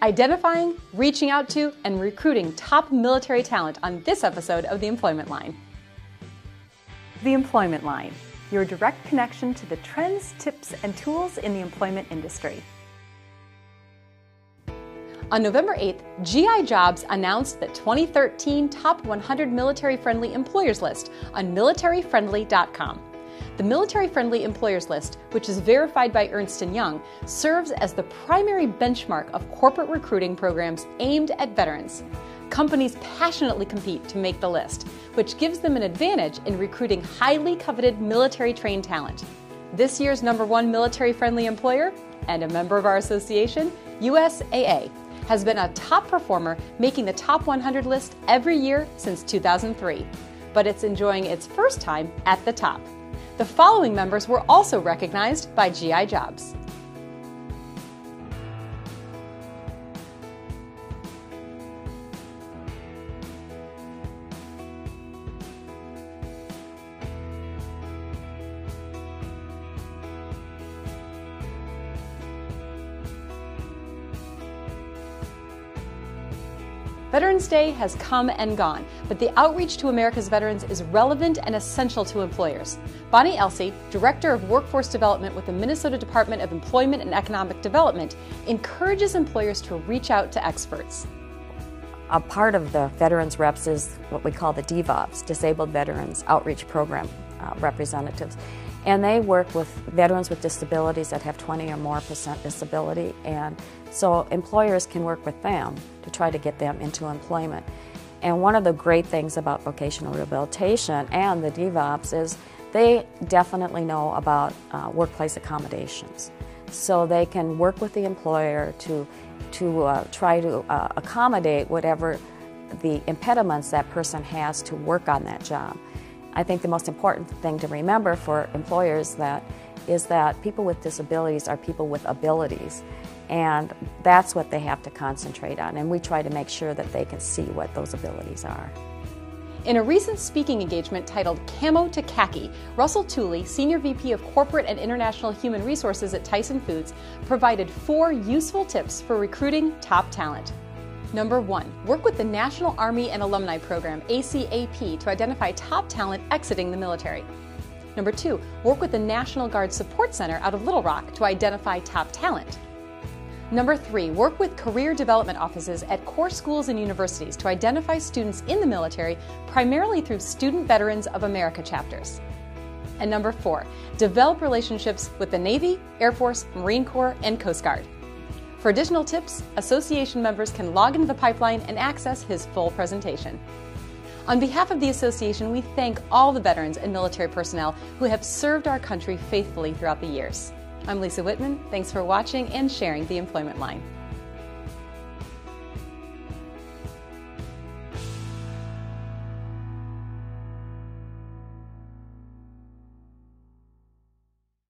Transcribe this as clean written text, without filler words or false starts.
Identifying, reaching out to, and recruiting top military talent on this episode of The Employment Line. The Employment Line, your direct connection to the trends, tips, and tools in the employment industry. On November 8th, GI Jobs announced the 2013 Top 100 Military-Friendly Employers list on militaryfriendly.com. The Military-Friendly Employers list, which is verified by Ernst Young, serves as the primary benchmark of corporate recruiting programs aimed at veterans. Companies passionately compete to make the list, which gives them an advantage in recruiting highly coveted military-trained talent. This year's #1 military-friendly employer, and a member of our association, USAA, has been a top performer, making the top 100 list every year since 2003. But it's enjoying its first time at the top. The following members were also recognized by GI Jobs. Veterans Day has come and gone, but the outreach to America's veterans is relevant and essential to employers. Bonnie Elsey, Director of Workforce Development with the Minnesota Department of Employment and Economic Development, encourages employers to reach out to experts. A part of the Veterans Reps is what we call the DVOPs, Disabled Veterans Outreach Program representatives. And they work with veterans with disabilities that have 20% or more disability, and so employers can work with them to try to get them into employment. And one of the great things about vocational rehabilitation and the DVOPs is they definitely know about workplace accommodations. So they can work with the employer to try to accommodate whatever the impediments that person has to work on that job. I think the most important thing to remember for employers is that people with disabilities are people with abilities, and that's what they have to concentrate on, and we try to make sure that they can see what those abilities are. In a recent speaking engagement titled Camo to Khaki, Russell Tooley, Senior VP of Corporate and International Human Resources at Tyson Foods, provided 4 useful tips for recruiting top talent. Number 1, work with the National Army and Alumni Program, ACAP, to identify top talent exiting the military. Number 2, work with the National Guard Support Center out of Little Rock to identify top talent. Number 3, work with career development offices at core schools and universities to identify students in the military, primarily through Student Veterans of America chapters. And number 4, develop relationships with the Navy, Air Force, Marine Corps, and Coast Guard. For additional tips, association members can log into the pipeline and access his full presentation. On behalf of the association, we thank all the veterans and military personnel who have served our country faithfully throughout the years. I'm Lisa Whitman. Thanks for watching and sharing The Employment Line.